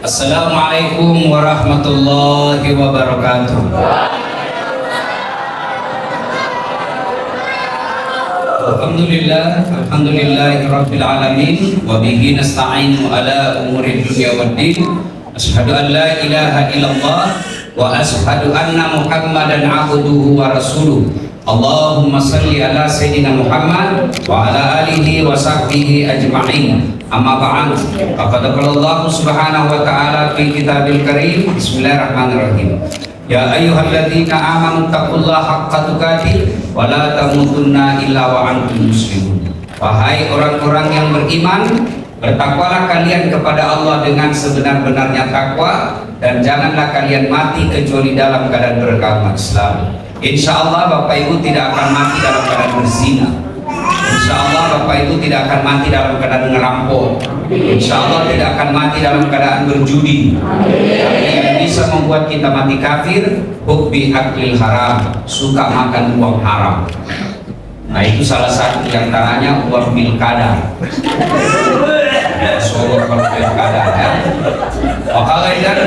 Assalamualaikum warahmatullahi wabarakatuh. Alhamdulillahirabbil alamin wa bihi nasta'inu ala umuri dunya waddin. Asyhadu an la ilaha illallah wa asyhadu anna Muhammadan abduhu wa rasuluh. Allahumma salli ala sayyidina Muhammad wa ala alihi wa sahbihi ajma'in. Amma ba'd. Faqad qala Allah subhanahu wa ta'ala fi kitabil karim. Bismillahirrahmanirrahim. Ya ayyuhalladzina amanu taqullaha haqqa tuqatih wa la tamutunna illa wa antum muslimun. Wahai orang-orang yang beriman, bertakwalah kalian kepada Allah dengan sebenar-benarnya takwa, dan janganlah kalian mati kecuali dalam keadaan beragama Islam. Insyaallah Bapak Ibu tidak akan mati dalam keadaan berzina. Insyaallah Bapak Ibu tidak akan mati dalam keadaan ngerampok. Insyaallah tidak akan mati dalam keadaan berjudi. Yang bisa membuat kita mati kafir, hubbi aklil haram, suka makan uang haram. Nah, itu salah satu di antaranya uang pilkada. Soal pilkada ya.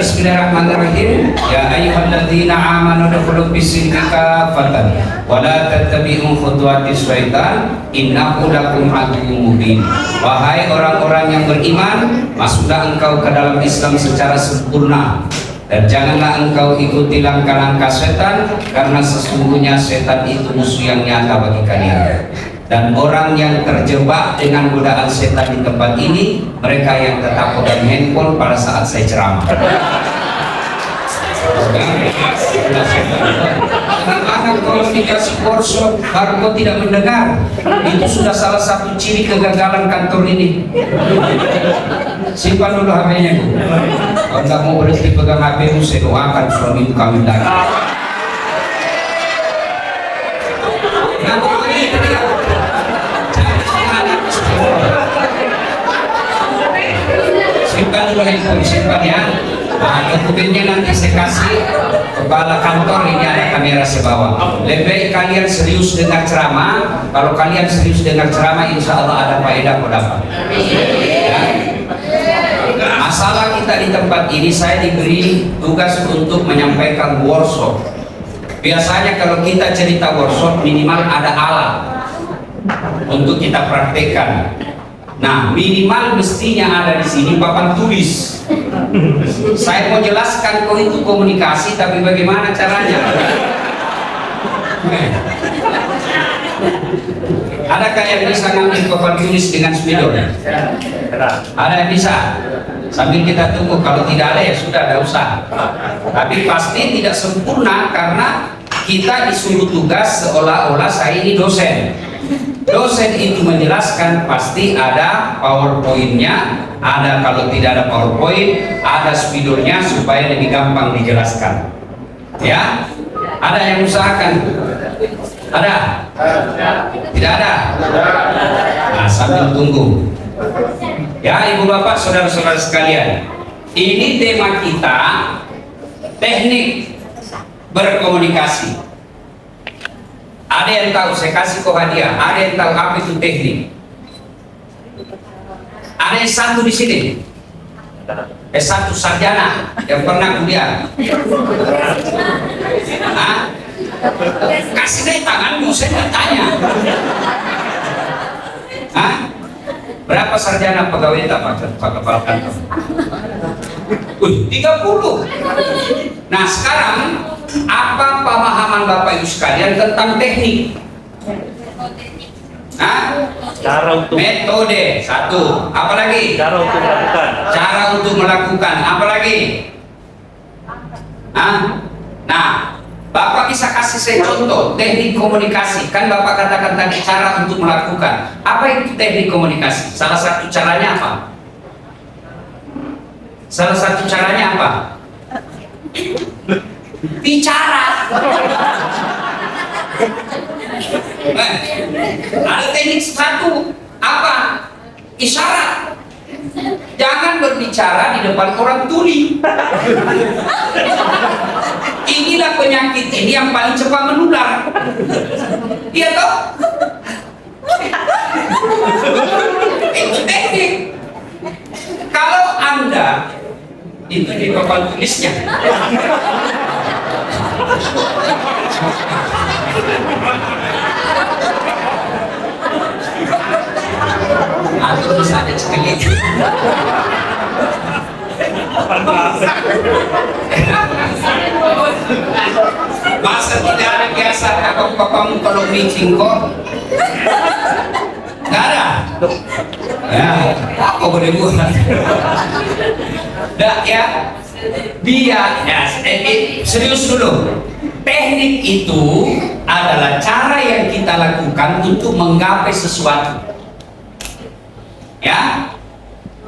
Bismillahirrahmanirrahim. Ya ayyuhalladzina amanu dkhulu fis-silmi kafatan wa la tattabi'u khutuwatis syaitan innahu lakum aduwwun mubin. Wahai orang-orang yang beriman, masuklah engkau ke dalam Islam secara sempurna, dan janganlah engkau ikuti langkah-langkah setan, karena sesungguhnya setan itu musuh yang nyata bagi kalian. Dan orang yang terjebak dengan godaan setan di tempat ini, mereka yang tetap pegang handphone pada saat saya ceramah. Anak kalau dikasih workshop baru kau tidak mendengar, itu sudah salah satu ciri kegagalan kantor ini. Simpan dulu HP-nya. Kalau tidak mau berhenti pegang HP-mu, saya doakan suami itu kawin lagi. Simpan dulu handphone, simpan ya. Nah, dokumennya nanti saya kasih kepala kantor, ini ada kamera sebawa. Lebih baik kalian serius dengar ceramah. Kalau kalian serius dengar ceramah, insya Allah ada faedah kau dapat. Ya. Masalah kita di tempat ini, saya diberi tugas untuk menyampaikan workshop. Biasanya kalau kita cerita workshop, minimal ada alat untuk kita praktekkan. Nah, minimal mestinya ada di sini papan tulis. Saya mau jelaskan kau itu komunikasi, tapi bagaimana caranya? Adakah yang bisa ngambil papan tulis dengan spidol? Ada yang bisa? Sambil kita tunggu, kalau tidak ada ya sudah, tidak usah. Tapi pasti tidak sempurna, karena kita disuruh tugas seolah-olah saya ini dosen. Dosen itu menjelaskan pasti ada PowerPoint-nya, ada, kalau tidak ada PowerPoint, ada spidolnya supaya lebih gampang dijelaskan. Ya, ada yang usahakan? Ada? Tidak ada? Nah, sambil tunggu. Ya, Ibu Bapak, saudara-saudara sekalian, ini tema kita, teknik berkomunikasi. Ada yang tahu, saya kasih kau hadiah. Ada yang tahu apa itu teknik? Ada yang satu di sini, S1 sarjana yang pernah kuliah. Hah? Kasih deh tanganmu, saya nggak tanya. Hah? Berapa sarjana pegawai Pak Kepala Kantor? 30. Nah, sekarang apa pemahaman Bapak Ibu sekalian tentang teknik? Hah? Cara untuk metode, satu. Apa lagi? Cara untuk melakukan. Cara untuk melakukan. Apa lagi? Hah? Nah, Bapak bisa kasih saya contoh teknik komunikasi. Kan Bapak katakan tadi cara untuk melakukan. Apa itu teknik komunikasi? Salah satu caranya apa? Salah satu caranya apa? Bicara. Ada teknik satu, apa? Isyarat. Jangan berbicara di depan orang tuli. Inilah penyakit ini yang paling cepat menular. Iya toh? Itu teknik. Kalau Anda itu di papan tulisnya. Atau bisa ada sekali. Masa tidak ada biasa kakak-kakakmu kalau meeting kok? Nggak ada. Ya, apa boleh buat? Nah, ya, dia ya, serius dulu. Teknik itu adalah cara yang kita lakukan untuk menggapai sesuatu. Ya,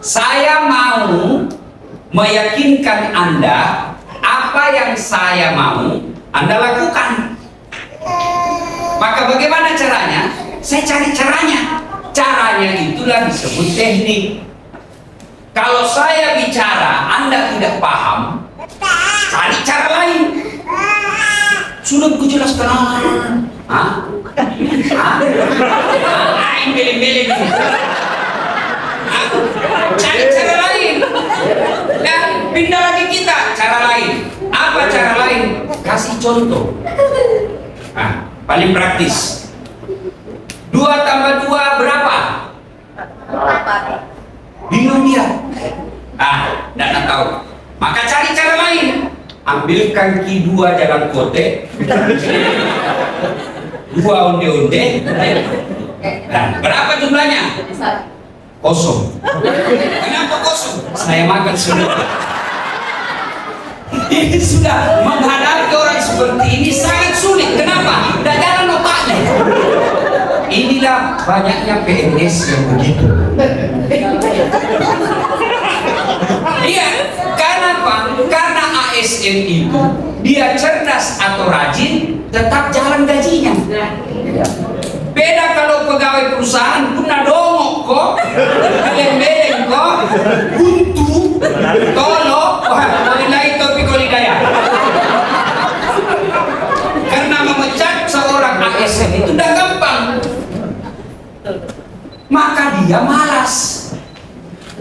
saya mau meyakinkan Anda apa yang saya mau Anda lakukan. Maka bagaimana caranya? Saya cari caranya. Caranya itulah disebut teknik. Kalau saya bicara Anda tidak paham, cari cara lain. Sudah ku jelaskan. Beleng-beleng. Cari cara lain. Dan pindah lagi kita cara lain. Apa cara lain? Kasih contoh. Paling praktis. 2 tambah 2 berapa? Bingung dia. Tidak tahu. Maka cari cara lain. Ambilkan ki 2 jalan kote, 2 onde-onde. Berapa jumlahnya? Kosong. Kenapa kosong? Saya makan semua. Ini sudah menghadapi orang seperti ini sangat sulit. Kenapa? Tidak jalan otaknya. Inilah banyaknya PNS yang begitu. Iya, kenapa? Karena ASN itu dia cerdas atau rajin, tetap jalan gajinya. Beda kalau pegawai perusahaan puna dongok kok, beleng-beleng kok, buntu, tolok, walillahi taufiq wal hidayah. Karena memecat seorang ASN itu tidak gampang. Maka dia malas.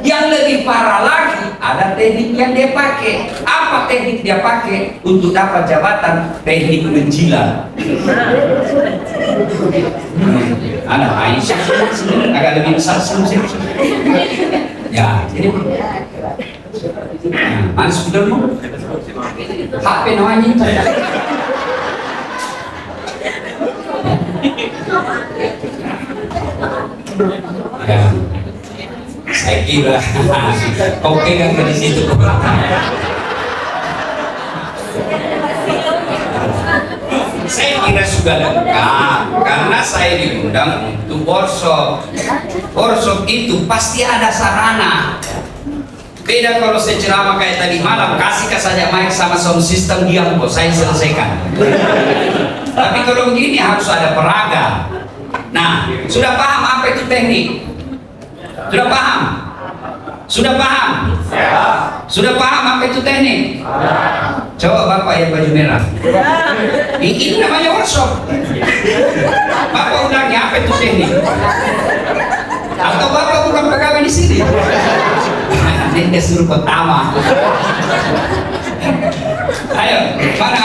Yang lebih parah lagi, ada teknik yang dia pakai. Apa teknik dia pakai untuk dapat jabatan? Teknik menjilat. Ada Aisyah agak lebih besar sih. Ya, jadi mana sebenarnya? HP namanya itu. Ya. Saya kira kau pegang dari situ. Saya kira sudah lengkap karena saya diundang untuk workshop. Workshop itu pasti ada sarana. Beda kalau saya ceramah kayak tadi malam, kasihkan saja mic sama sound system, diam kok, saya selesaikan. Tapi kalau begini harus ada peraga. Nah, sudah paham apa itu teknik? Sudah paham? Sudah paham? Ya. Sudah paham apa itu teknik? Ya. Coba Bapak yang baju merah. Ini namanya workshop. Bapak ulangnya apa itu teknik? Atau Bapak bukan pegawai di sini? Dia suruh pertama. Ayo, mana?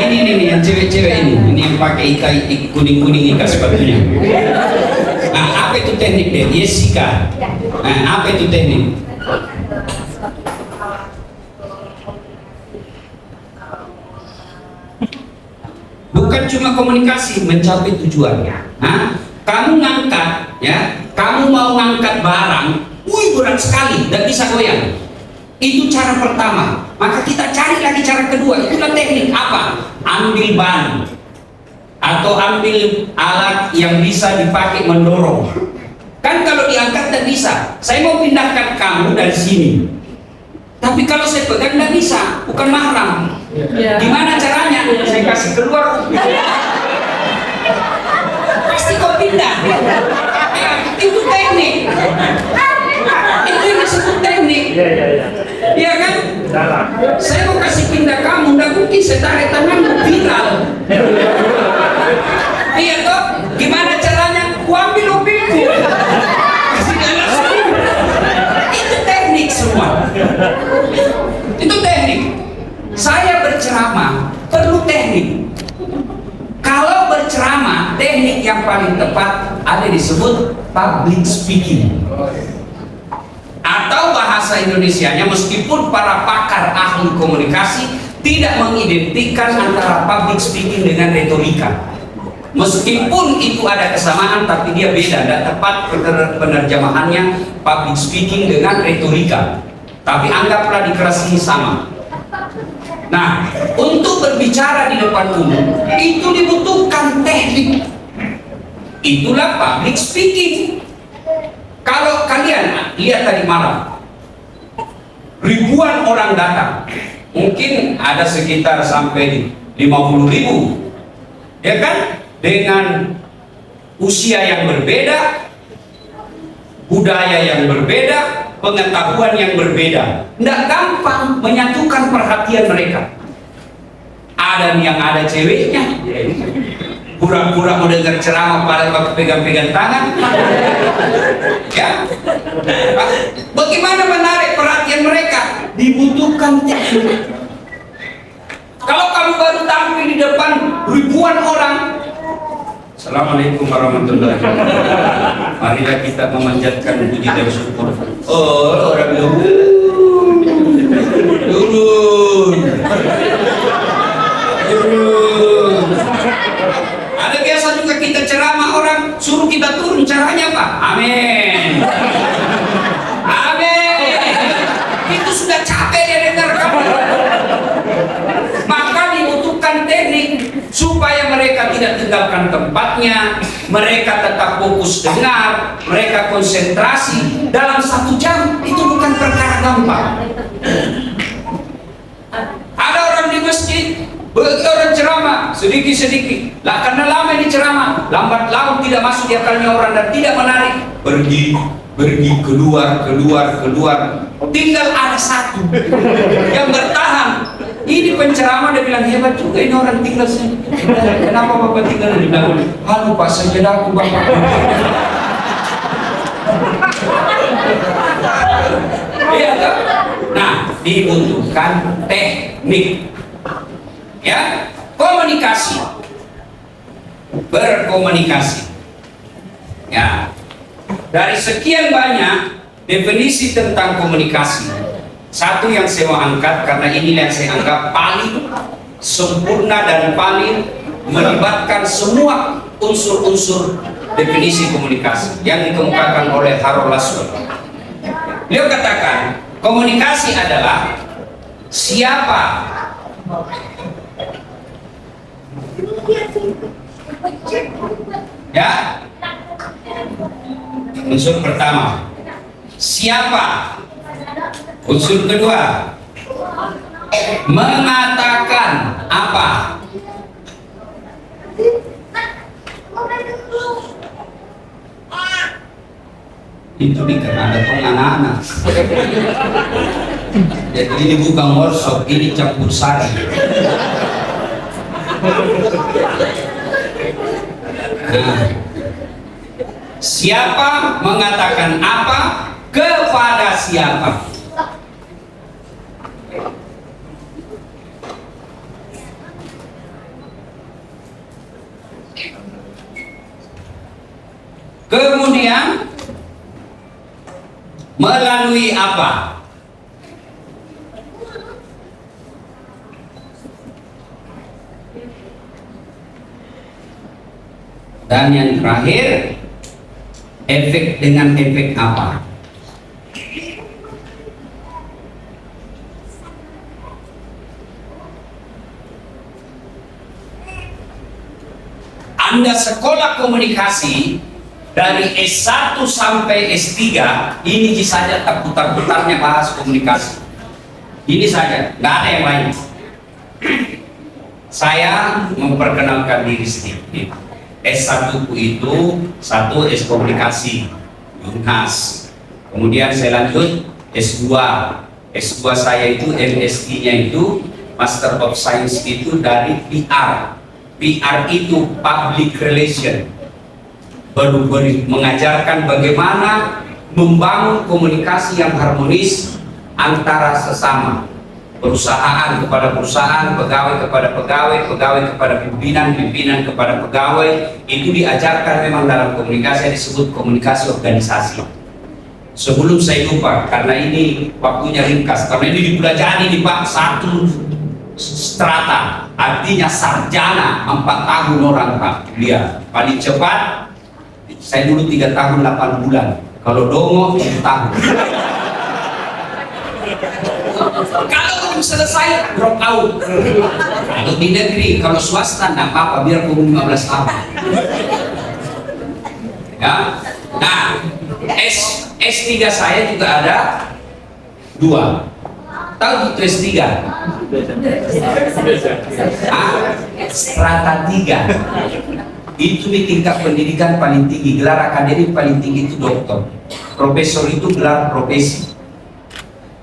Ini yang cewek-cewek ini yang pakai kuning-kuning ikat sepatunya. Nah, apa itu teknik deh? Jessica. Apa itu teknik? Bukan cuma komunikasi, mencapai tujuannya. Kamu ngangkat, ya, kamu mau ngangkat barang, berat sekali, tidak bisa goyang. Itu cara pertama. Maka kita cari lagi cara kedua. Itulah teknik apa? Ambil ban atau ambil alat yang bisa dipakai mendorong. Kan kalau diangkat tidak bisa. Saya mau pindahkan kamu dari sini, tapi kalau saya pegang tidak bisa, bukan mahram. Gimana caranya? Saya kasih keluar. Pasti kau pindah. Itu teknik. Itu yang disebut teknik. Iya kan? Saya mau kasih pindah kamu, tidak mungkin saya tarik tanganmu viral. Iya toh? Gimana caranya? Ku ambil mobilku. yang paling tepat ada disebut public speaking. Atau bahasa Indonesianya, meskipun para pakar ahli komunikasi tidak mengidentikan antara public speaking dengan retorika. Meskipun itu ada kesamaan, tapi dia beda. Tidak tepat penerjemahannya public speaking dengan retorika. Tapi anggaplah di kelas ini sama. Nah, untuk berbicara di depan umum itu dibutuhkan teknik. Itulah public speaking. Kalau kalian lihat tadi malam, ribuan orang datang, mungkin ada sekitar sampai 50.000, ya kan? Dengan usia yang berbeda, budaya yang berbeda, pengetahuan yang berbeda. Tidak gampang menyatukan perhatian mereka. Ada yang ada ceweknya, pura-pura mau dengar ceramah pada pegang-pegang tangan. Ya, bagaimana menarik perhatian mereka? Dibutuhkan teknik. Kalau kamu baru tampil di depan ribuan orang, Assalamualaikum warahmatullahi wabarakatuh. Marilah kita memanjatkan puji dan syukur. Oh, orang bilang turun. Ada biasa juga kita ceramah, orang suruh kita turun, caranya apa? Amin. Amin. Itu sudah capek dia dengar kamu. Maka dibutuhkan teknik supaya mereka tidak tinggalkan tempatnya, mereka tetap fokus dengar, mereka konsentrasi dalam 1 jam. Itu bukan perkara gampang. Ada orang di masjid, orang ceramah sedikit-sedikit lah, karena lama ini ceramah, lambat laun tidak masuk di akalnya orang dan tidak menarik. Pergi keluar, tinggal ada satu yang bertahan. Ini penceramah, dia bilang hebat juga ini orang, tinggal sini. Kenapa bapak tinggal? Dia bilang, halo pak, sajadah aku bapak. Iya kan? Nah, dibutuhkan teknik. Ya, komunikasi, berkomunikasi. Ya, dari sekian banyak definisi tentang komunikasi, satu yang saya mau angkat karena ini yang saya anggap paling sempurna dan paling melibatkan semua unsur-unsur definisi komunikasi yang dikemukakan oleh Harold Laswell. Beliau katakan komunikasi adalah siapa ya, unsur pertama siapa, unsur kedua mengatakan apa, itu dikatakan ada anak-anak. Jadi ini bukan workshop, ini campur sari. Nah, siapa mengatakan apa kepada siapa? Kemudian melalui apa? Dan yang terakhir, efek dengan efek apa? Anda sekolah komunikasi dari S1 sampai S3, ini saja terputar-putarnya bahas komunikasi. Ini saja, nggak ada yang lain. Saya memperkenalkan diri sedikit. S1 itu satu S komunikasi, UNHAS. Kemudian saya lanjut S2. S2 saya itu MSc-nya itu Master of Science itu dari PR. PR itu Public Relation. Baru mengajarkan bagaimana membangun komunikasi yang harmonis antara sesama. perusahaan kepada perusahaan, pegawai kepada pegawai, pegawai kepada pimpinan, pimpinan kepada pegawai. Itu diajarkan memang dalam komunikasi, disebut komunikasi organisasi. Sebelum saya lupa, karena ini waktunya ringkas, karena ini dipelajari di Pak satu strata, artinya sarjana 4 tahun orang Pak. Dia paling cepat, saya dulu 3 tahun 8 bulan. Kalau dongo 7 tahun. Kalau belum selesai, drop out. Kalau di negeri, kalau swasta nggak apa-apa, biar kamu 15 tahun. Ya, nah S3 saya juga ada 2. Tahu itu S3? Strata 3. Itu di tingkat pendidikan paling tinggi, gelar akademik paling tinggi itu doktor. Profesor itu gelar profesi.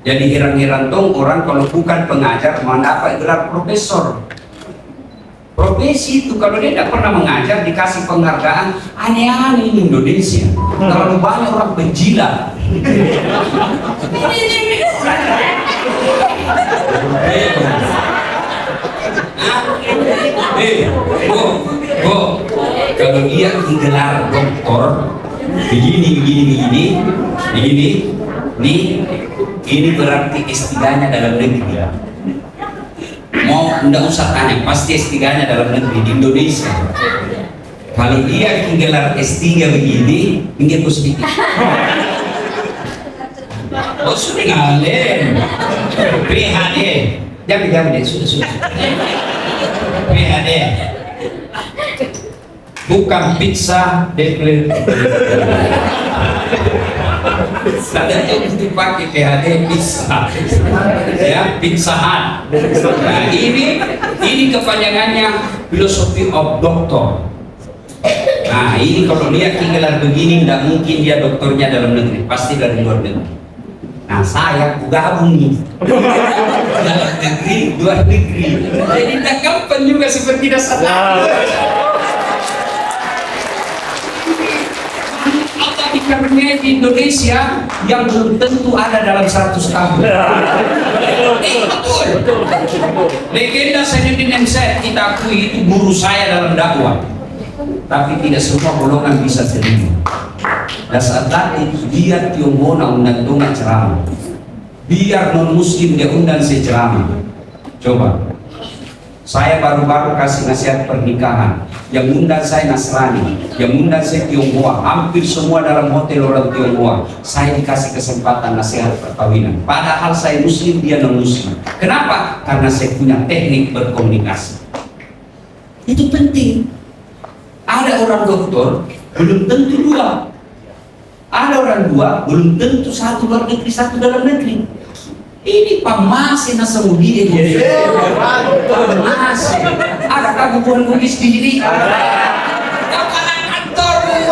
Jadi heran-heran dong orang kalau bukan pengajar mana dapat gelar profesor. Profesi itu kalau dia tidak pernah mengajar dikasih penghargaan, aneh-aneh di Indonesia. Terlalu banyak orang penjilat. Kalau dia gelar doktor begini, ini berarti S3-nya dalam negeri. Mau enggak usah tanya, pasti S3-nya dalam negeri di Indonesia. Kalau dia gelar S3 begini, minggir ku sedikit. Oh sudah ngalen, PhD, jamin deh, sudah. PhD, bukan pizza, deklar. Ada yang dipakai PhD pizza, ya Pizza Hut. Nah ini kepanjangannya filosofi of doctor. Nah ini kalau dia gelar begini, tidak mungkin dia doktornya dalam negeri, pasti dari luar negeri. Nah saya gabung nih dalam negeri, luar negeri. Jadi tidak gampang juga seperti dasar. Karena di Indonesia yang belum tentu ada dalam 100 tahun. Betul. Legenda Sayyidin MC kita akui itu guru saya dalam dakwah. Tapi tidak semua golongan bisa terima. Dan saat tadi dia tiongona undang-undang ceramah. Biar non muslim dia undang saya ceramah. Coba. Saya baru-baru kasih nasihat pernikahan. Yang undang saya Nasrani, yang undang saya Tionghoa, hampir semua dalam hotel orang Tionghoa. Saya dikasih kesempatan nasihat perkawinan. Padahal saya muslim, dia non muslim. Kenapa? Karena saya punya teknik berkomunikasi. Itu penting. Ada orang doktor, belum tentu 2. Ada orang 2, belum tentu 1 luar negeri, 1 dalam negeri. Ini pamasi na samudi pamasi. Ada kagubuan bugis di diri. Kau kanan kantor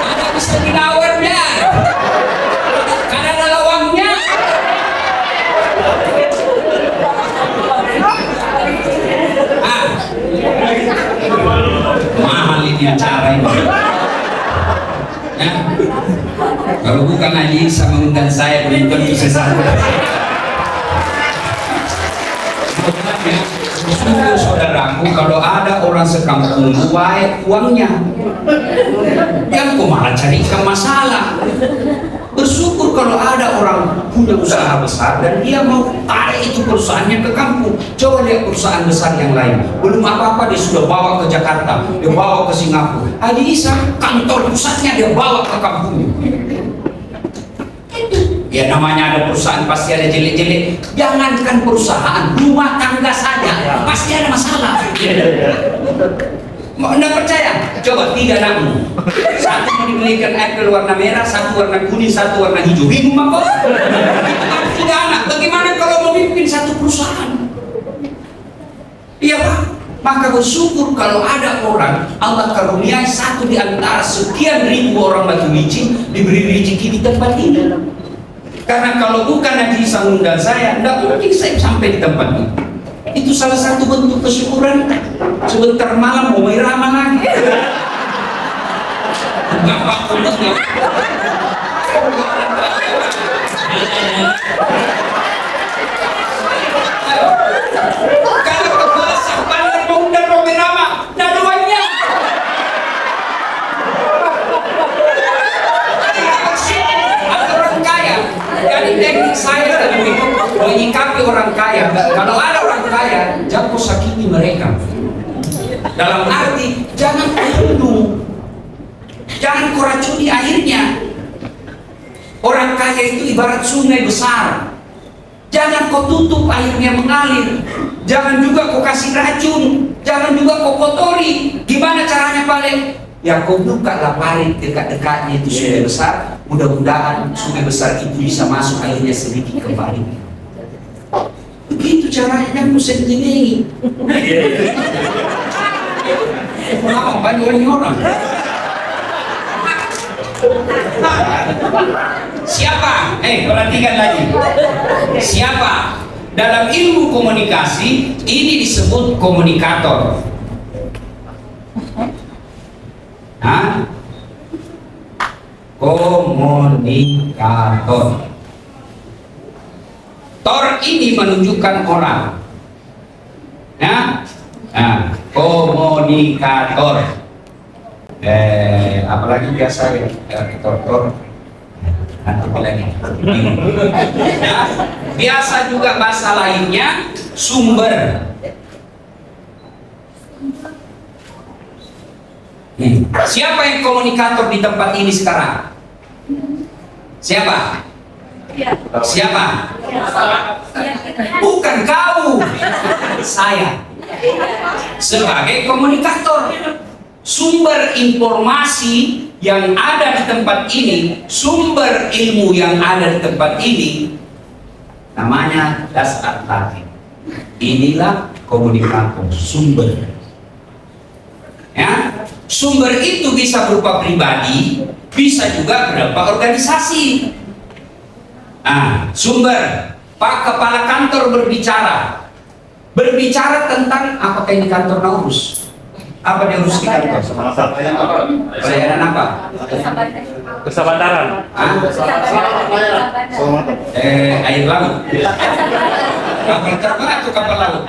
ada bisa dinawarnya. Karena ada lawangnya. Mahal ini acara ini. Ya. Kalau bukan Haji Isa mengundang saya, belum tentu saya sanggup. Saudaraku, kalau ada orang sekampung baik uangnya, yang kau malah carikan masalah. Bersyukur kalau ada orang punya usaha besar dan dia mau tarik itu perusahaannya ke kampung. Coba lihat perusahaan besar yang lain, belum apa-apa dia sudah bawa ke Jakarta, dia bawa ke Singapura. Haji Isa kantor pusatnya dia bawa ke kampungnya. Ya namanya ada perusahaan pasti ada jelek-jelek. Jangankan perusahaan, rumah tangga saja pasti ada masalah. Mau anda percaya? Coba 3 anakmu, 1 mau dibelikan apple warna merah, 1 warna kuning, 1 warna hijau. Bingung apa? Itu kan 3 anak. Bagaimana kalau memimpin 1 perusahaan? Iya Pak. Maka bersyukur kalau ada orang Allah karuniai 1 di antara sekian ribu orang Batu Biji diberi rezeki di tempat ini. Karena kalau bukan Haji Isa undang saya, tidak mungkin saya sampai di tempat itu. Itu salah satu bentuk kesyukuran. Sebentar malam mau irama lagi. Enggak apa-apa. menyikapi orang kaya. Kalau ada orang kaya, jangan kau sakiti mereka. Dalam arti, jangan bunuh, jangan kau racuni airnya. Orang kaya itu ibarat sungai besar. Jangan kau tutup airnya mengalir. Jangan juga kau kasih racun. Jangan juga kau kotori. Gimana caranya paling? Ya kau buka lah parit dekat-dekatnya itu sungai besar. Mudah-mudahan sungai besar itu bisa masuk airnya sedikit ke parit. Begitu caranya, jangan musim ini. Kenapa banyak orang? Siapa? Perhatikan lagi. Siapa? Dalam ilmu komunikasi ini disebut komunikator. Hah? Komunikator. Tor ini menunjukkan orang. Ya? Nah, komunikator. Apalagi biasa ya, tor. Lagi. Nah, biasa juga bahasa lainnya sumber. Siapa yang komunikator di tempat ini sekarang? Siapa? Siapa? Bukan kau, saya. Sebagai komunikator, sumber informasi yang ada di tempat ini, sumber ilmu yang ada di tempat ini, namanya dasar tadi. Inilah komunikator, sumber. Ya, sumber itu bisa berupa pribadi, bisa juga berupa organisasi. Nah, sumber, Pak Kepala Kantor berbicara tentang apakah ini kantor Naurus? Apa dia urus di kantor? Pelayanan apa? Kesabaran. Air laut. Kapal terbang atau kapal laut?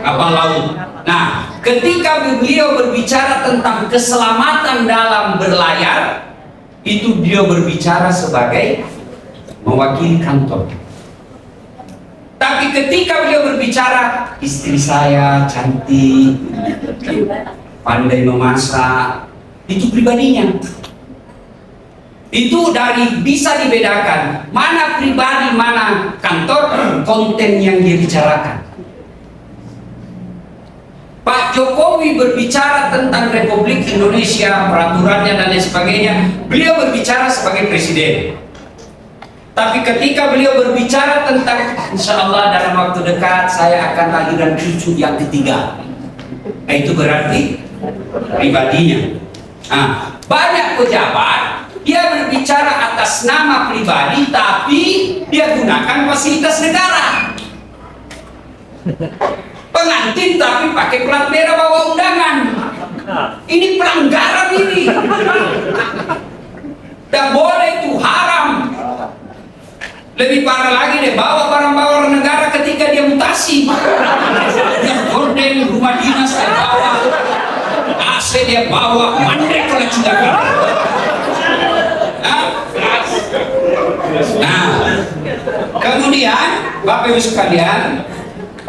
Kapal laut. Nah, ketika beliau berbicara tentang keselamatan dalam berlayar, itu dia berbicara sebagai mewakili kantor. Tapi ketika beliau berbicara, istri saya cantik, pandai memasak, itu pribadinya. Itu bisa dibedakan mana pribadi, mana kantor, konten yang dia bicarakan. Pak Jokowi berbicara tentang Republik Indonesia, peraturannya dan lain sebagainya. Beliau berbicara sebagai presiden. Tapi ketika beliau berbicara tentang insya Allah dalam waktu dekat saya akan lahiran cucu yang ketiga, itu berarti pribadinya. Nah, banyak pejabat dia berbicara atas nama pribadi, tapi dia gunakan fasilitas negara. Pengantin tapi pakai plat merah bawa undangan. Ini pelanggaran ini. Dan boleh itu haram. Lebih parah lagi deh, bawa barang-barang negara ketika dia mutasi. Dia gorden, rumah dinas dia bawa, AC dia bawa, mandek oleh juga. Nah, kemudian Bapak Ibu sekalian,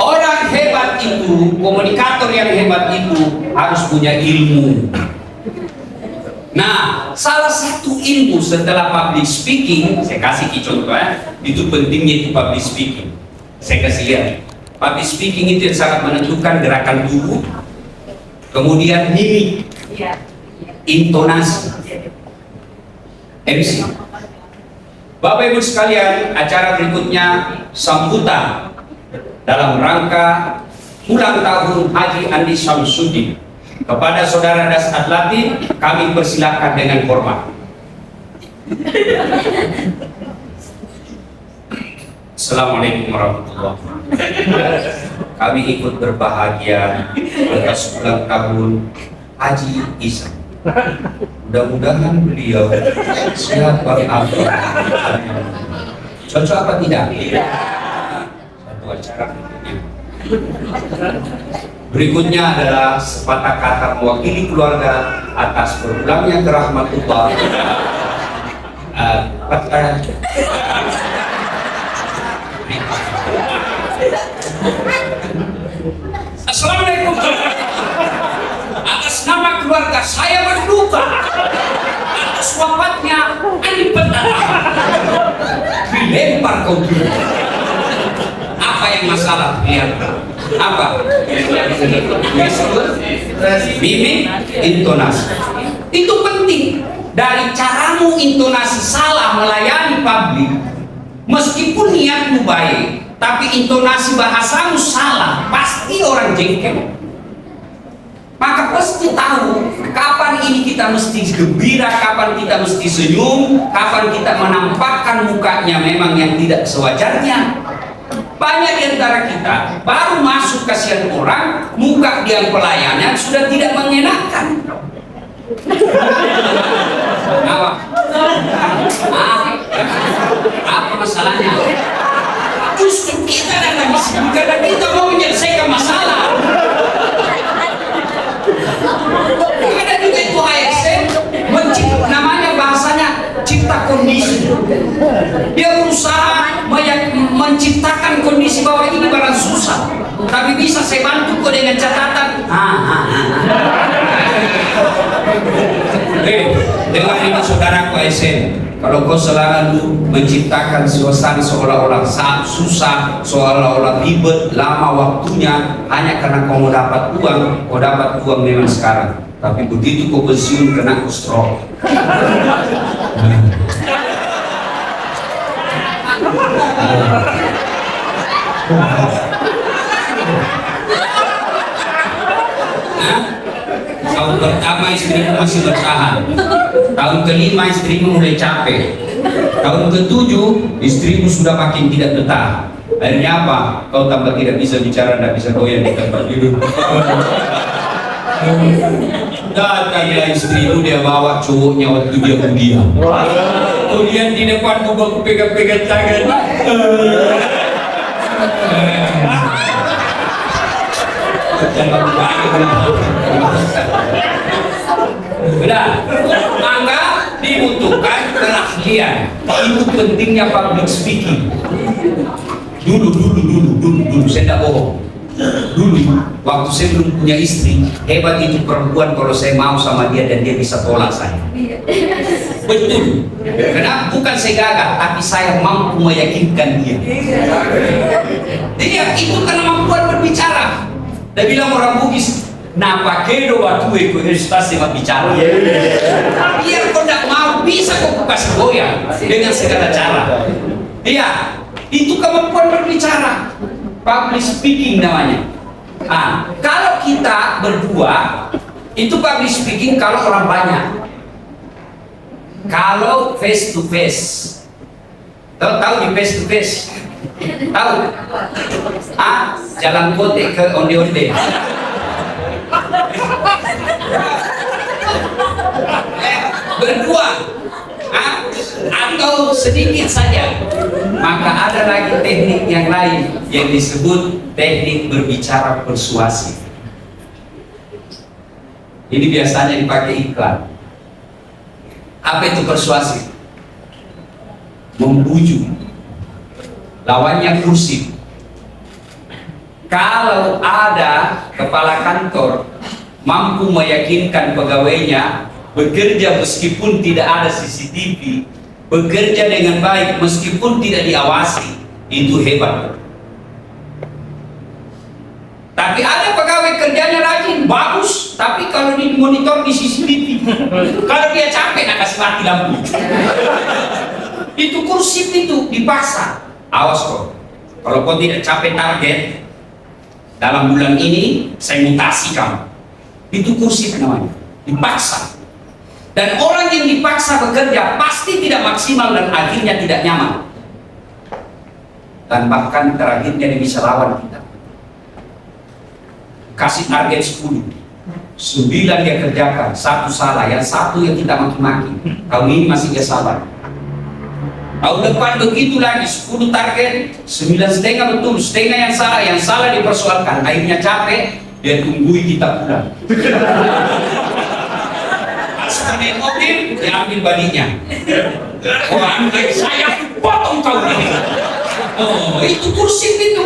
orang hebat itu, komunikator yang hebat itu harus punya ilmu. Nah, salah satu ilmu setelah public speaking, saya kasih contoh ya, itu pentingnya itu public speaking. Saya kasih lihat, public speaking itu yang sangat menentukan gerakan tubuh, kemudian mimik, intonasi, MC. Bapak Ibu sekalian, acara berikutnya sambutan dalam rangka ulang tahun Haji Andi Syamsuddin. Kepada saudara Das Adlatin, kami persilakan dengan hormat. Assalamualaikum warahmatullahi wabarakatuh. Kami ikut berbahagia atas ulang tahun Haji Isa. Mudah-mudahan beliau sehat walafiat. Cocok apa tidak? Satu acara berikutnya. Berikutnya adalah sepatah kata mewakili keluarga atas berulangnya ke rahmatullah. Assalamualaikum. Atas nama keluarga saya berduka atas wafatnya Andi Petara. Dilempar kau dulu. Apa yang masalah? Lihat apa? Mimik, intonasi. Itu penting. Dari caramu intonasi salah melayani publik, meskipun niatmu baik, tapi intonasi bahasamu salah, pasti orang jengkel. Maka pasti tahu kapan ini kita mesti gembira, kapan kita mesti senyum, kapan kita menampakkan mukanya memang yang tidak sewajarnya. Banyak di antara kita baru masuk kasihan orang, muka dia pelayanan sudah tidak mengenakan. Apa masalahnya? Justru kita datang di sini karena kita mau menyelesaikan masalah. Ada juga itu ASN namanya bahasanya cipta kondisi. Dia berusaha menciptakan kondisi bahwa ini barang susah, tapi bisa saya bantu kok dengan catatan. Dengar ini saudaraku ASN, kalau kau selalu menciptakan suasana seolah-olah susah, seolah-olah ribet, lama waktunya, hanya karena kau mau dapat uang memang sekarang. Tapi begitu kau pensiun kena kau stroke. Tahun pertama istrimu masih bertahan, tahun kelima istrimu mulai capek, tahun ketujuh istrimu sudah makin tidak betah. Akhirnya apa? Kau tambah tidak bisa bicara, tidak bisa goyang di tempat tidur. Datanglah istrimu, dia bawa cowoknya waktu dia kuliah. Kemudian di depanmu aku pegang-pegang tangan. Benar, maka dibutuhkan keahlian. Itu pentingnya public speaking. Dulu saya tidak bohong. Dulu waktu saya belum punya istri, hebat itu perempuan kalau saya mau sama dia dan dia bisa tolak saya. Betul. Karena bukan saya gagal, tapi saya mampu meyakinkan dia. Jadi itu karena kemampuan berbicara. Dia bilang orang Bugis, napa kedo waktu itu stasi bicara. Biar kau tidak mau, bisa kau kasih goyang dengan segala cara. Iya, itu kemampuan berbicara. Public speaking namanya. Kalau kita berdua, itu public speaking kalau orang banyak. Kalau face to face, tahu di face to face, tahu? Jalan kote ke onde-onde. Berdua, atau sedikit saja. Maka ada lagi teknik yang lain yang disebut teknik berbicara persuasif. Ini biasanya dipakai iklan. Apa itu persuasif? Membujuk. Lawannya kursif. Kalau ada kepala kantor mampu meyakinkan pegawainya bekerja meskipun tidak ada CCTV, bekerja dengan baik meskipun tidak diawasi, itu hebat. Tapi ada pegawai kerjanya rajin, bagus, tapi kalau di monitor di CCTV, kalau dia capek nak kasih mati lampu. Itu kursif, itu dipaksa. Awas kok, kalau kau tidak capai target dalam bulan ini, saya mutasi kamu. Itu kursif namanya, dipaksa. Dan orang yang dipaksa bekerja pasti tidak maksimal dan akhirnya tidak nyaman. Dan bahkan terakhirnya dia bisa lawan kita. Kasih target 10, 9 dia kerjakan, 1 salah, yang 1 yang kita maki-maki. Tahun ini masih dia sabar. Tahun depan begitu lagi, 10 target, 9,5 betul, setengah yang salah dipersoalkan. Akhirnya capek, dia tunggui kita pulang. Seperti mobil, dia ambil balinya. Saya potong kau ini. Oh, itu kursif itu.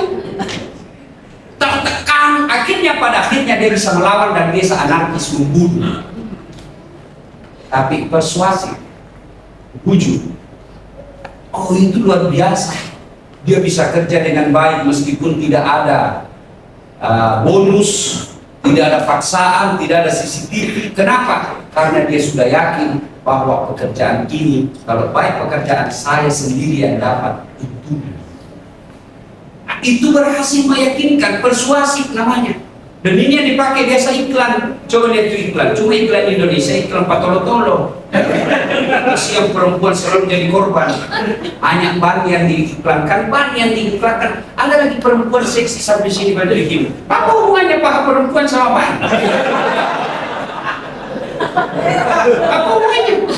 Akhirnya pada akhirnya dia bisa melawan dan desa anarkis membunuh. Tapi persuasif, bujuk, oh itu luar biasa. Dia bisa kerja dengan baik meskipun tidak ada bonus, tidak ada paksaan, tidak ada CCTV. Kenapa? Karena dia sudah yakin bahwa pekerjaan ini, kalau baik pekerjaan saya sendiri yang dapat itu berhasil meyakinkan, persuasif namanya. Dan ini yang dipakai biasa iklan. Coba lihat itu iklan, cuma iklan di Indonesia, iklan patolo-tolo. Siap perempuan selalu jadi korban. Hanya ban yang diiklankan, ada lagi perempuan seksi sampai sini pada begini. Apa hubungannya paha perempuan sama ban? Apa hubungannya?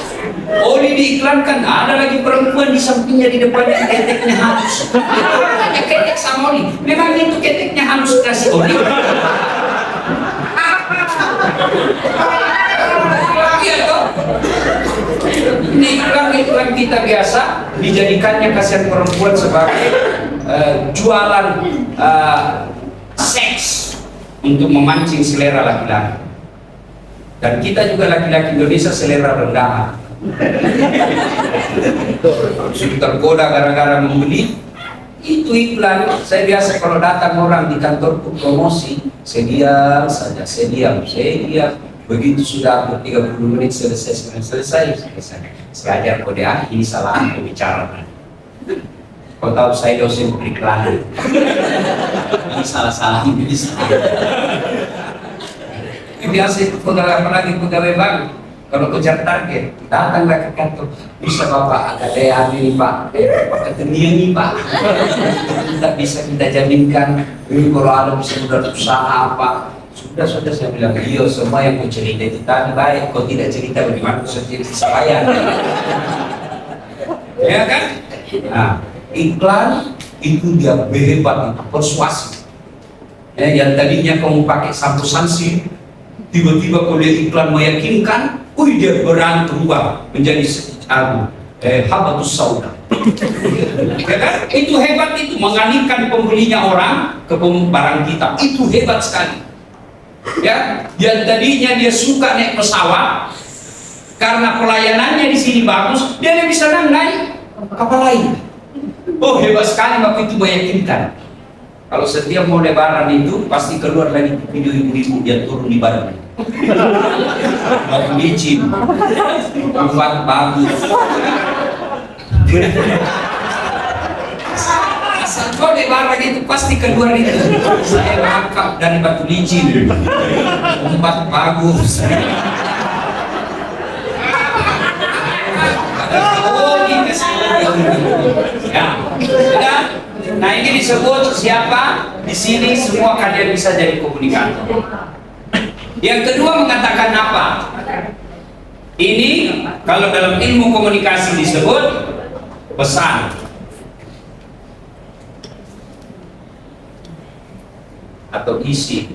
Oli diiklankan, ada lagi perempuan di sampingnya, di depannya keteknya halus. Hanya ketek sama oli. Memang itu keteknya halus kasih oli. Iya toh. Ini iklan kita biasa dijadikannya kasihan perempuan sebagai jualan seks untuk memancing selera laki-laki. Dan kita juga laki-laki Indonesia selera rendahan. Sudah tergoda gara-gara membeli itu iklan. Saya biasa kalau datang orang di kantorku promosi, saya diam saja, saya diam. Begitu sudah aku 30 menit selesai. Saya ajar kode ini salah aku bicara. Kau tahu saya dosen periklanan. Ini salah bisa. Biasa itu pegawai, apalagi pegawai bank. Kalau kejar target, datanglah ke kantor. Bisa Bapak, ada daya ini Pak, Pak ketenian nih Pak. Tidak bisa kita jaminkan. Ini kalau ada bisa usaha apa. Sudah saya bilang, iya semua yang mau cerita itu tadi baik. Kau tidak cerita bagaimana bisa jadi saya. Ya kan? Nah, iklan itu dia hebat, itu persuasif. Ya, yang tadinya kamu pakai sampo sanksi, tiba-tiba kau lihat iklan meyakinkan, dia berubah menjadi habatus sauda. Ya kan? Itu hebat, itu mengalihkan pembelinya orang ke barang kita. Itu hebat sekali. Ya, yang tadinya dia suka naik pesawat karena pelayanannya di sini bagus, dia bisa naik kapal lain. Oh, hebat sekali waktu itu meyakinkan. Kalau setiap mau lebaran itu pasti keluar lagi video ibu-ibu yang turun di badan. Batu licin, tempat bagus. Kalau lebaran itu pasti keluar itu. Saya rangkap dari batu licin, tempat bagus. Ya, sudah. Nah ini disebut siapa? Di sini semua kalian bisa jadi komunikator. Yang kedua mengatakan apa? Ini kalau dalam ilmu komunikasi disebut pesan atau isi.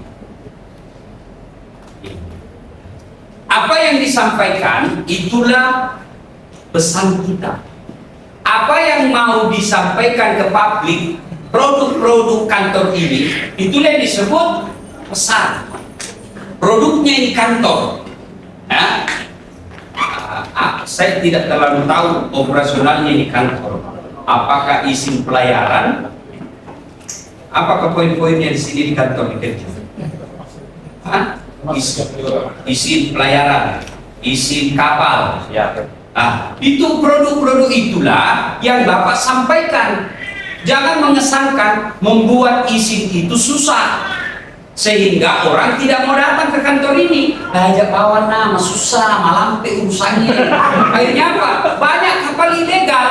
Apa yang disampaikan itulah pesan kita. Apa yang mau disampaikan ke publik, produk-produk kantor ini, itulah yang disebut pesan. Produknya ini kantor. Ya? Saya tidak terlalu tahu operasionalnya di kantor. Apakah izin pelayaran? Apakah poin-poinnya di sini di kantor bekerja? Izin pelayaran, izin kapal. Ya. Nah, itu produk-produk itulah yang Bapak sampaikan. Jangan mengesankan membuat izin itu susah sehingga orang tidak mau datang ke kantor ini. Ajak bawa nama susah, malampe urusannya. Akhirnya apa? Banyak kapal ilegal.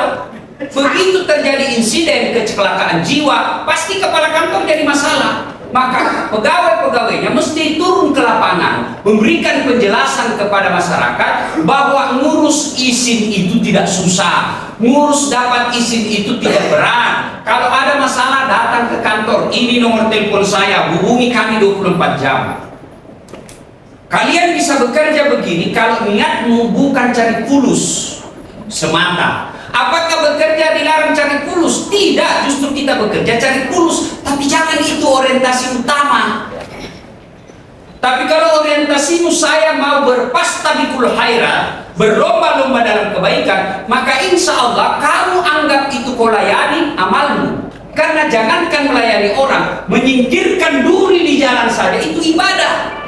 Begitu terjadi insiden kecelakaan jiwa, pasti kepala kantor jadi masalah. Maka pegawai-pegawainya mesti turun ke lapangan, memberikan penjelasan kepada masyarakat bahwa ngurus izin itu tidak susah, ngurus dapat izin itu tidak berat. Kalau ada masalah datang ke kantor, ini nomor telepon saya, hubungi kami 24 jam. Kalian bisa bekerja begini kalau niatmu bukan cari fulus semata. Apakah bekerja dilarang cari fulus? Tidak, justru kita bekerja cari fulus. Tapi jangan itu orientasi utama. nasimu saya mau berpastabikul khairat, berlomba-lomba dalam kebaikan, maka insya Allah kamu anggap itu kau layani amalmu. Karena jangankan melayani orang, menyingkirkan duri di jalan saja itu ibadah.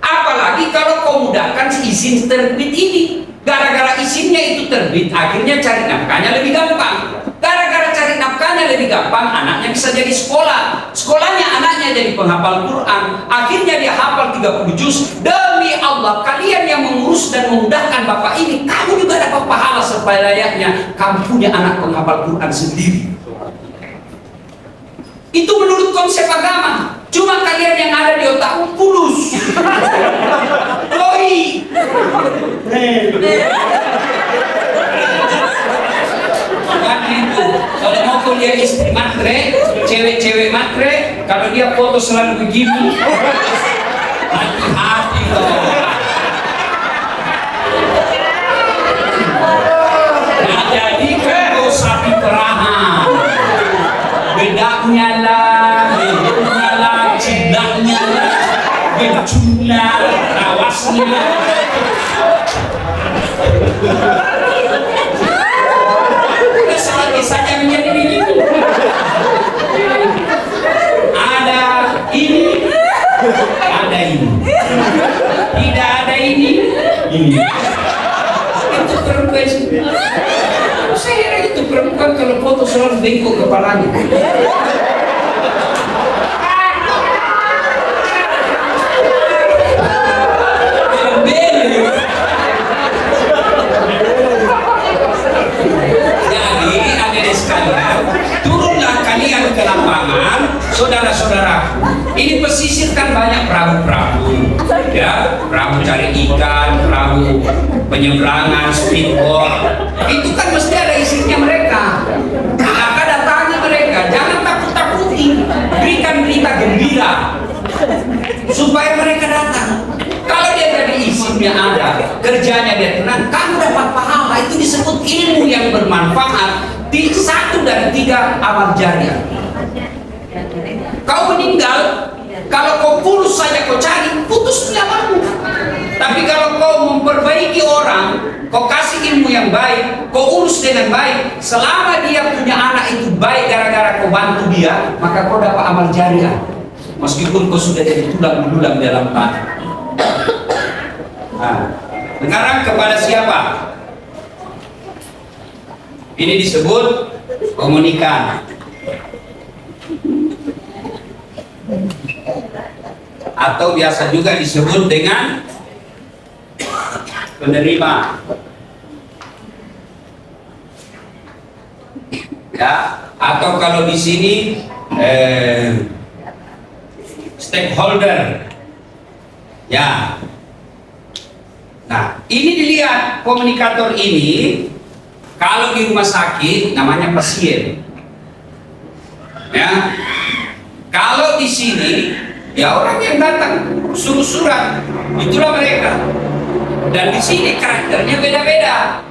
Apalagi kalau kau mudahkan izin terbit ini. Gara-gara izinnya itu terbit, akhirnya cari nafkahnya lebih gampang. Gara-gara cari nafkahnya lebih gampang, anaknya bisa jadi sekolah. Sekolahnya anaknya jadi penghafal Quran. Akhirnya dia hafal 30 juz. Demi Allah, kalian yang mengurus dan memudahkan bapak ini, kamu juga dapat pahala supaya layaknya kamu punya anak penghafal Quran sendiri. Itu menurut konsep agama. Cuma kalian yang ada di otakmu pulus. Doi. Kan itu. Kalau mau kuliah istri matre, cewek-cewek matre, kalau dia foto selalu begini, hati-hati loh. Nah, jadi kau sapi perahan. Bedaknya lah, bedaknya lah, cidaknya lah, becuna, tawasnya. Udah selagi saja menjadi begitu. Ada ini, ada ini. Tidak ada ini, ini. Itu perempuan sih. Saya itu perempuan kalau foto selalu bengkok kepalanya. Jadi adik sekalian, turunlah kalian ke lapangan, saudara-saudara. Ini pesisir kan banyak perahu-perahu, ya, perahu cari ikan, perahu penyeberangan, speedboat. Itu kan mesti ada istrinya mereka. Maka datangi mereka, jangan takut-takuti, berikan berita gembira supaya mereka datang. Kalau dia jadi istrinya ada, kerjanya dia tenang, kamu dapat pahala. Itu disebut ilmu yang bermanfaat. Di 1 dari 3 amal jariah. Kau meninggal, kalau kau pulus saja kau cari, putus nyamanmu. Tapi kalau kau memperbaiki orang, kau kasih ilmu yang baik, kau urus dengan baik, selama dia punya anak itu baik gara-gara kau bantu dia, maka kau dapat amal jariah. Meskipun kau sudah jadi tulang belulang dalam tanah. Nah, sekarang kepada siapa? Ini disebut komunikan. Atau biasa juga disebut dengan penerima. Ya, atau kalau di sini stakeholder. Ya. Nah, ini dilihat komunikator ini kalau di rumah sakit namanya pasien. Ya. Kalau di sini ya orang yang datang suruh surat, itulah mereka. Dan di sini karakternya beda-beda.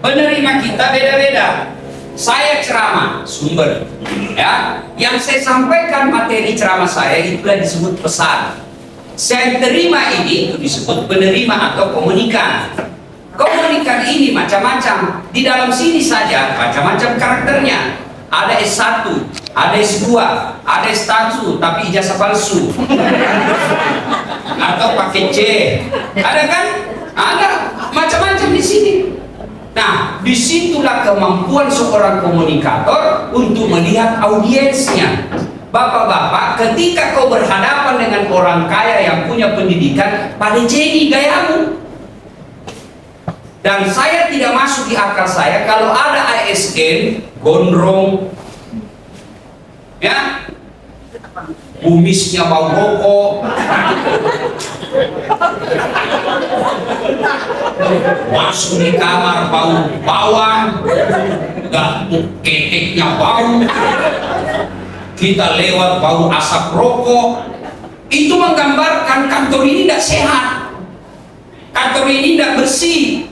Penerima kita beda-beda. Saya ceramah, sumber. Ya, yang saya sampaikan materi ceramah saya itulah disebut pesan. Saya terima ini itu disebut penerima atau komunikan. Komunikan ini macam-macam. Di dalam sini saja macam-macam karakternya. Ada S1, ada S2, ada S1 tapi ijazah palsu. Atau pakai C. Ada kan? Ada macam-macam di sini. Nah, disitulah kemampuan seorang komunikator untuk melihat audiensnya. Bapak-bapak, ketika kau berhadapan dengan orang kaya yang punya pendidikan, pada jadi gayamu. Dan saya tidak masuk di akal saya kalau ada ASN gondrong, ya, kumisnya bau rokok, masuk di kamar bau bawang, keteknya bau, kita lewat bau asap rokok. Itu menggambarkan kantor ini tidak sehat, kantor ini tidak bersih.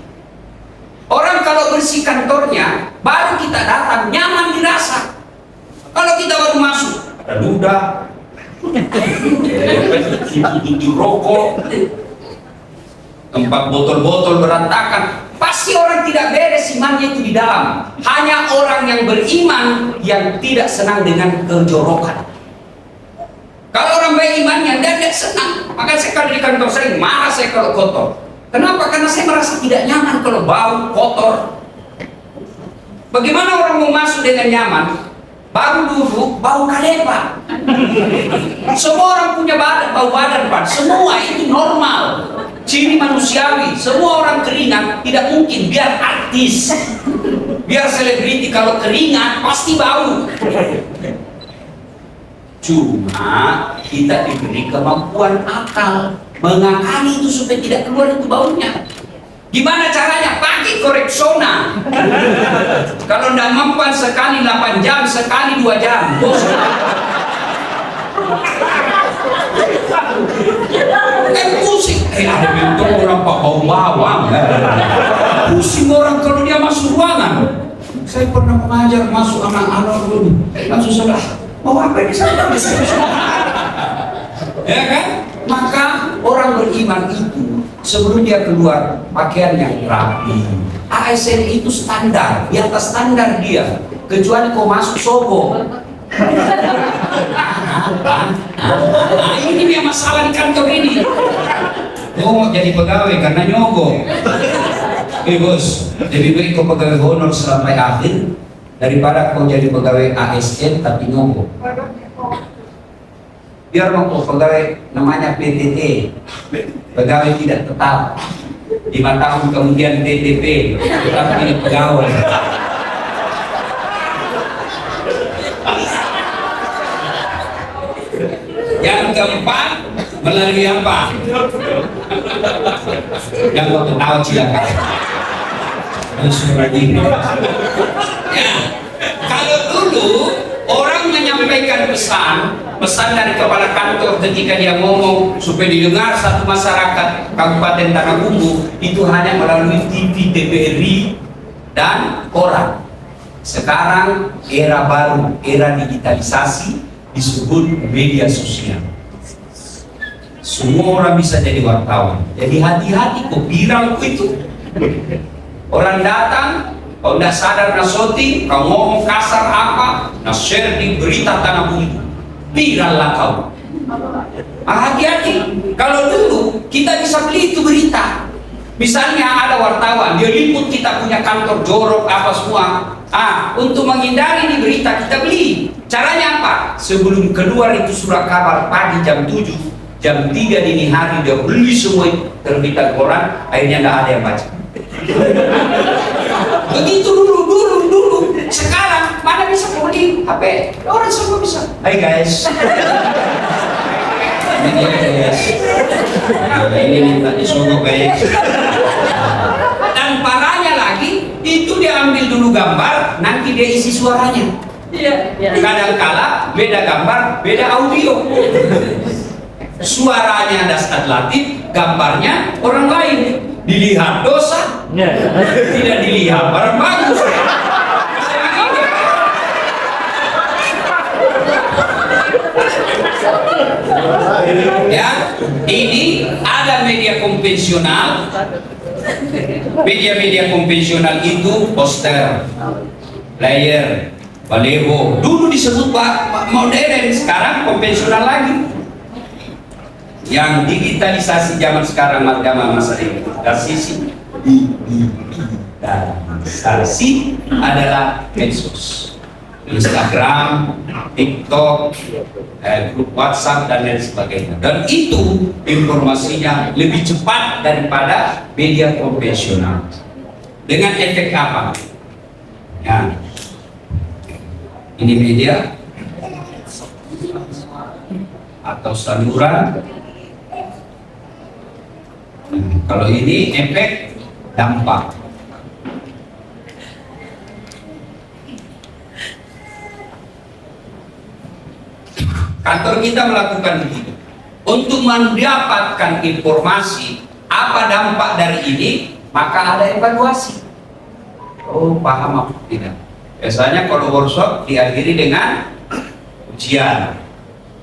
Orang kalau bersih kantornya, baru kita datang nyaman dirasa. Kalau kita baru masuk, ada ludah, tujuh rokok, tempat botol-botol berantakan. Pasti orang tidak beres imannya itu di dalam. Hanya orang yang beriman yang tidak senang dengan kejorokan. Kalau orang baik imannya, dia tidak senang. Maka saya kalau di kantor saya marah saya kalau kotor. Kenapa? Karena saya merasa tidak nyaman kalau bau kotor. Bagaimana orang mau masuk dengan nyaman? Baru duduk, bau kalepa. Semua orang punya bau badan, Pak. Semua itu normal. Ciri manusiawi. Semua orang keringat, tidak mungkin. Biar artis, biar selebriti, kalau keringat pasti bau. Cuma kita diberi kemampuan akal mengakali itu supaya tidak keluar itu baunya. Gimana caranya? Pakai Rexona. Kalau tidak mempan sekali 8 jam, sekali 2 jam. Pusing. Ada bentuk orang pak bau bawang. Pusing orang kalau dia masuk ruangan. Saya pernah mengajar masuk anak-anak dulu. Langsung sudah. Mau apa ini saya ya kan? Maka orang beriman itu sebelum dia keluar pakaian yang rapi. ASN itu standar, di atas standar dia. Kecuali kau masuk Sogo. Ini dia masalah di kantor ini. Kau mau jadi pegawai karena nyogok. Bos, lebih baik kau pegawai honor sampai akhir daripada kau jadi pegawai ASN tapi nyogok. Biar mau kau pegawai namanya PTT, pegawai tidak tetap, 5 tahun kemudian TTP, tetap jadi pegawai. Yang keempat, melalui apa? Yang kau ketawa silakan. Ya, kalau dulu orang menyampaikan pesan dari kepala kantor ketika dia ngomong supaya didengar satu masyarakat Kabupaten Tanah Bumbu itu hanya melalui TV, TVRI dan koran. Sekarang era baru, era digitalisasi, disebut media sosial. Semua orang bisa jadi wartawan. Jadi hati-hati kok viral itu. Orang datang, kau tidak sadar nasoti, kau ngomong kasar apa, nah share di berita Tanah Bumbu, viral lah kau. Hati-hati. Kalau dulu kita bisa beli itu berita. Misalnya ada wartawan, dia liput kita punya kantor jorok apa semua. Untuk menghindari di berita kita beli. Caranya apa? Sebelum keluar itu surat kabar pagi jam 7, jam 3 dini hari dia beli semua terbitan koran, akhirnya tidak ada yang baca. Begitu dulu. Sekarang mana bisa beli HP? Orang semua bisa. Hai guys. Ini guys. Ini minta disogok guys. Dan parahnya lagi, itu dia ambil dulu gambar, nanti dia isi suaranya. Kadang-kala beda gambar, beda audio. Suaranya Dasat Latif, gambarnya orang lain. Dilihat dosa, tidak dilihat barang bagus. Ya, ini ada media konvensional. Media konvensional itu poster, flyer, baliho. Dulu disebut modern, sekarang konvensional lagi. Yang digitalisasi zaman sekarang zaman masa digitalisasi adalah medsos, Instagram, TikTok, grup WhatsApp dan lain sebagainya. Dan itu informasinya lebih cepat daripada media konvensional. Dengan efek apa? Ya, ini media atau saluran. Kalau ini efek dampak. Kantor kita melakukan begitu. Untuk mendapatkan informasi apa dampak dari ini, maka ada evaluasi. Oh, paham apa tidak? Biasanya kalau workshop diakhiri dengan ujian.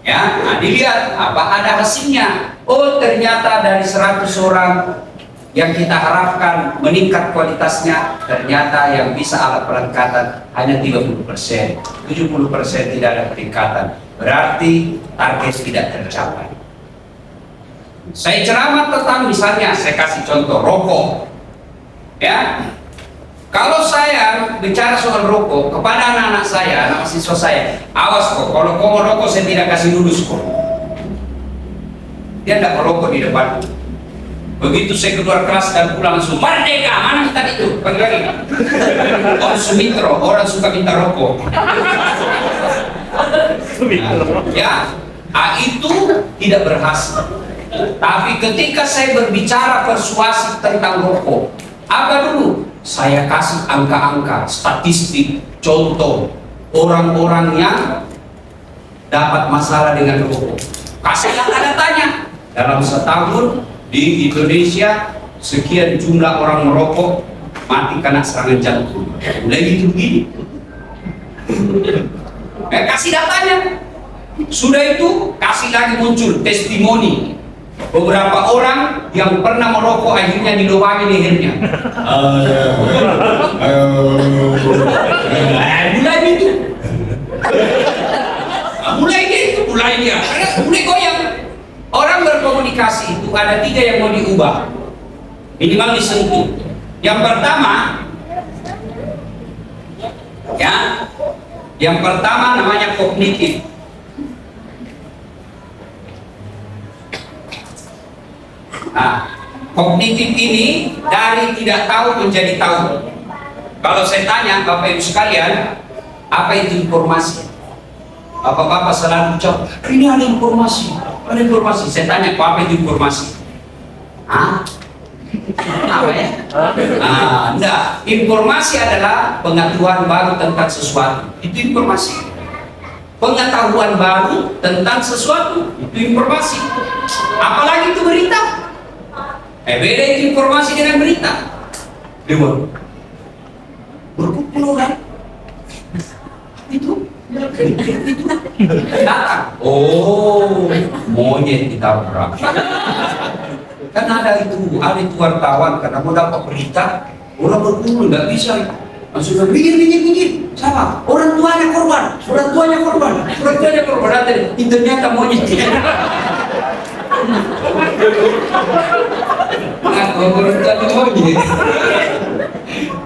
Ya, nah, dilihat apa ada hasilnya. Oh, ternyata dari 100 orang yang kita harapkan meningkat kualitasnya, ternyata yang bisa alat peningkatan hanya 30%, 70% tidak ada peningkatan. Berarti target tidak tercapai. Saya ceramah tentang, misalnya saya kasih contoh rokok. Ya, kalau saya bicara soal rokok kepada anak-anak saya, anak siswa saya, awas kok, kalau kau mau rokok saya tidak kasih lulus kok. Dia tidak merokok di depan. Begitu saya keluar kelas dan pulang langsung, Merdeka, mana kita itu? Panggil lagi. Orang Sumitro, orang suka minta rokok. Ya, itu tidak berhasil. Tapi ketika saya berbicara persuasif tentang rokok, apa dulu? Saya kasih angka-angka, statistik, contoh orang-orang yang dapat masalah dengan rokok. Kasih data-datanya. Dalam setahun di Indonesia sekian jumlah orang merokok mati karena serangan jantung. Mulai gitu begini. Kasih datanya. Sudah itu kasih lagi muncul testimoni beberapa orang yang pernah merokok akhirnya dilubangi lehernya. Mulai itu. Mulai dia. Mulai goyang. Orang berkomunikasi itu ada 3 yang mau diubah, minimal disentuh. Yang pertama, ya, yang pertama namanya kognitif. Nah, kognitif ini dari tidak tahu menjadi tahu. Kalau saya tanya Bapak Ibu sekalian, apa itu informasi? Bapak-bapak selalu jawab, ini ada informasi. Ada informasi. Saya tanya, apa itu informasi? Hah? Apa ya? Enggak. Informasi adalah pengetahuan baru tentang sesuatu. Itu informasi. Pengetahuan baru tentang sesuatu. Itu informasi. Apalagi itu berita. Beda itu informasi dengan berita. Dewa. Berkumpul orang. Itu datang, oh monyet ditabrak. Kan ada itu wartawan karena mau dapat berita, orang berkumpul nggak bisa, langsung minggir, sama orang tuanya korban, nanti ternyata monyet.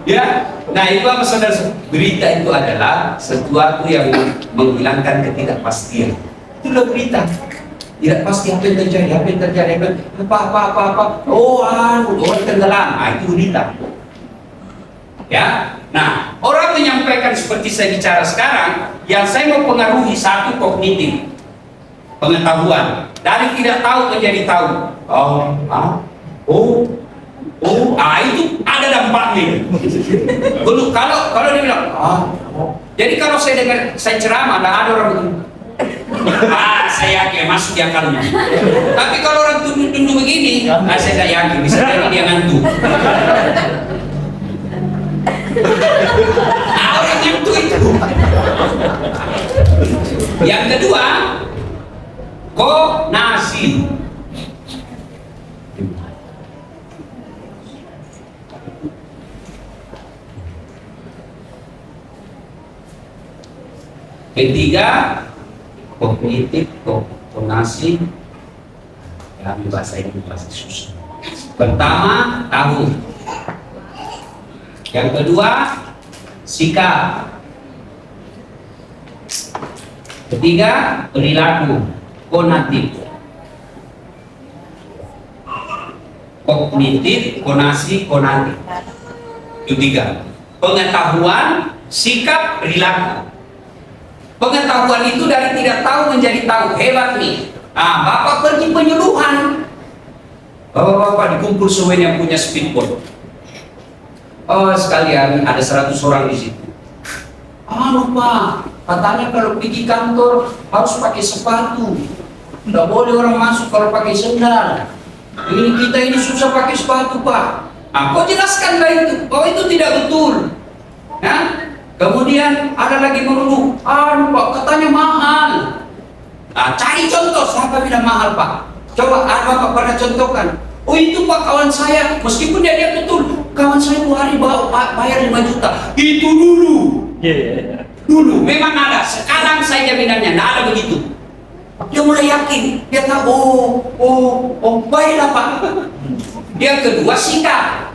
Ya, nah itu apa saudara? Berita itu adalah sesuatu yang menghilangkan ketidakpastian. Itulah berita. Tidak pasti apa yang terjadi, apa. Oh, orang tenggelam. Itu berita. Ya, nah orang menyampaikan seperti saya bicara sekarang, yang saya mau pengaruhi satu kognitif, pengetahuan. Dari tidak tahu menjadi tahu. Itu ada dampaknya. Dulu kalau dia bilang, jadi kalau saya ceramah, ada orang begini. Saya yakin masuk di akalnya. Tapi kalau orang tunduk begini, saya tidak yakin. Bisa jadi dia ngantuk. Orang ngantuk itu. Yang kedua, konasi. Ketiga, kognitif, konasi. Ya, bahasa ini bahasa susah. Pertama, tahu. Yang kedua, sikap. Ketiga, perilaku, konatif. Kognitif, konasi, konatif. Itu 3. Pengetahuan, sikap, perilaku. Pengetahuan itu dari tidak tahu menjadi tahu. Hebat nih. Bapak pergi penyuluhan. Bapak dikumpul semua yang punya speedboat. Sekalian ada 100 orang di situ. Lupa. Katanya kalau pergi kantor harus pakai sepatu. Tidak boleh orang masuk kalau pakai sendal. Kita ini susah pakai sepatu, Pak. Kau jelaskan itu. Itu tidak betul. Kemudian ada lagi menuduh, Pak katanya mahal. Cari siapa bilang mahal Pak? Coba Bapak pernah contohkan. Oh itu Pak kawan saya, meskipun dia betul, kawan saya 2 hari bayar 5 juta. Itu dulu. Dulu memang ada, sekarang saya jaminannya tidak ada begitu. Dia mulai yakin, dia tahu, baiklah Pak. Yang kedua sikap.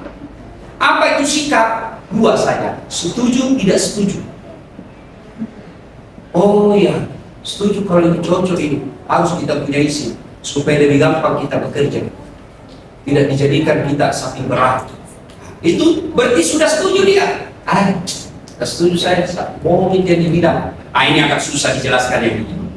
Apa itu sikap? 2 saja, setuju tidak setuju. Oh ya, setuju kalau ini cocok ini, harus kita punya isi supaya lebih gampang kita bekerja. Tidak dijadikan kita saking berat. Itu berarti sudah setuju dia. Setuju saya, mungkin dia dibilang. Ini agak susah dijelaskan yang begini.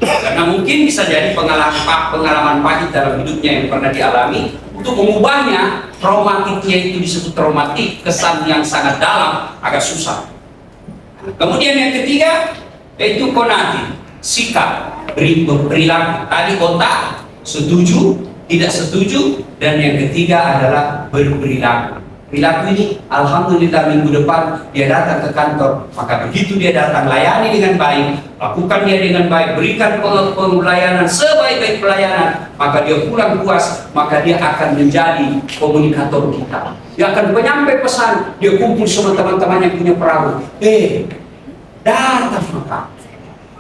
Karena mungkin bisa jadi pengalaman pahit dalam hidupnya yang pernah dialami. Untuk mengubahnya, traumatiknya itu disebut traumatik, kesan yang sangat dalam, agak susah. Kemudian yang ketiga, yaitu konati, sikap, perilaku. Tadi otak, setuju, tidak setuju, dan yang ketiga adalah berperilaku. Perilaku ini, alhamdulillah minggu depan dia datang ke kantor, maka begitu dia datang, layani dengan baik, lakukan dia dengan baik, berikan pelayanan sebaik-baik pelayanan, maka dia pulang puas, maka dia akan menjadi komunikator kita. Dia akan penyampai pesan, dia kumpul sama teman-teman yang punya perahu. Datang maka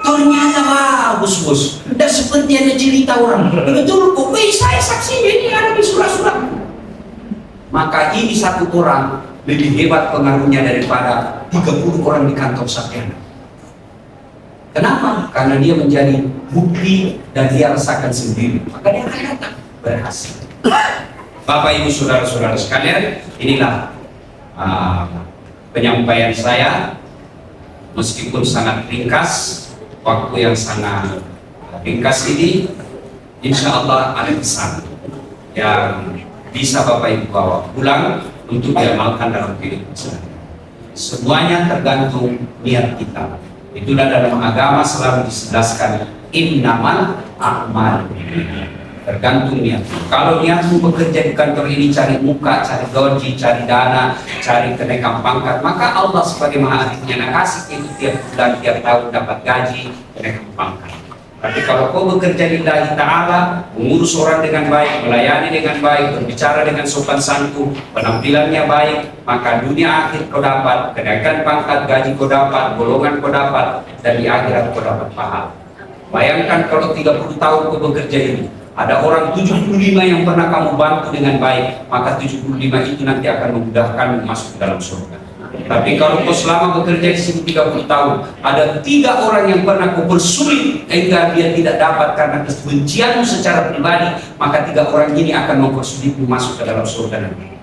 ternyata bagus bos, tidak seperti ada cerita orang. Betul kok, saya saksinya ini ada di surat-surat. Maka ini 1 orang lebih hebat pengaruhnya daripada 30 orang di kantor Sakyana. Kenapa? Karena dia menjadi bukti dan dia rasakan sendiri. Maka dia akan datang berhasil. Bapak Ibu Saudara-saudara sekalian, inilah penyampaian saya. Meskipun sangat ringkas, waktu yang sangat ringkas ini, insya Allah ada pesan yang bisa Bapak Ibu bawa pulang untuk diamalkan dalam kehidupan sehari-hari. Semuanya tergantung niat kita. Itulah dalam agama selalu dijelaskan innamal a'mal. Tergantung niat. Kalau niatmu bekerja di kantor ini cari muka, cari gaji, cari dana, cari kenaikan pangkat, maka Allah sebagai Maha Adilnya kasih itu tiap bulan, tiap tahun dapat gaji, kenaikan pangkat. Tapi kalau kau bekerja lillahi ta'ala, mengurus orang dengan baik, melayani dengan baik, berbicara dengan sopan santun, penampilannya baik, maka dunia akhir kau dapat, kenaikan pangkat, gaji kau dapat, golongan kau dapat, dan di akhirat kau dapat pahala. Bayangkan kalau 30 tahun kau bekerja ini, ada orang 75 yang pernah kamu bantu dengan baik, maka 75 itu nanti akan memudahkan masuk ke dalam surga. Tapi kalau kau selama bekerja di sini 30 tahun, ada 3 orang yang pernah kau persulit hingga dia tidak dapat karena kebencianmu secara pribadi, maka 3 orang ini akan mempersulitmu masuk ke dalam surga nanti.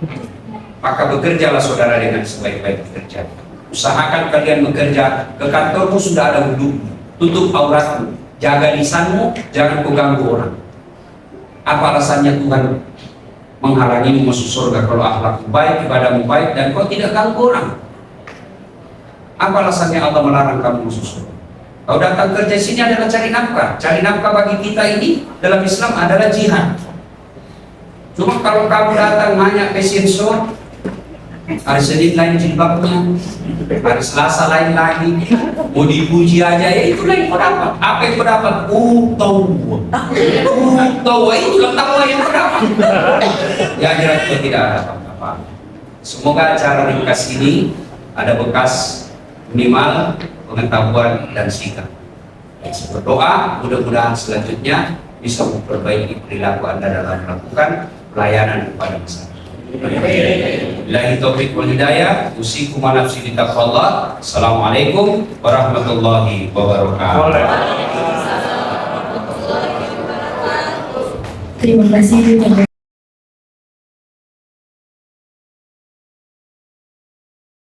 Maka bekerjalah saudara dengan sebaik-baik bekerja. Usahakan kalian bekerja, ke kantormu sudah ada wudhu, tutup auratmu, jaga lisanmu, jangan kau ganggu orang. Apa alasannya Tuhan menghalangimu masuk surga? Kalau akhlakmu baik, ibadahmu baik, dan kau tidak ganggu orang. Apa alasannya Allah melarang kamu masuk surga? Kau datang kerja sini adalah cari nafkah. Cari nafkah bagi kita ini dalam Islam adalah jihad. Cuma kalau kamu datang hanya passion show, hari Senin lain jilbabnya, hari Selasa lain lagi, mau dipuji aja, ya itulah yang kau dapat. Apa yang kau dapat? Tawa itu tawa yang kau dapat. Ya kira-kira tidak ada apa-apa. Semoga acara ringkas ini ada bekas minimal pengetahuan dan sikap. Berdoa mudah-mudahan selanjutnya bisa memperbaiki perilaku Anda dalam melakukan pelayanan kepada masyarakat. Billahi taufiq wal hidayah. Usikum wa nafsi bi taqwallah. Assalamualaikum warahmatullahi wabarakatuh. Terima kasih.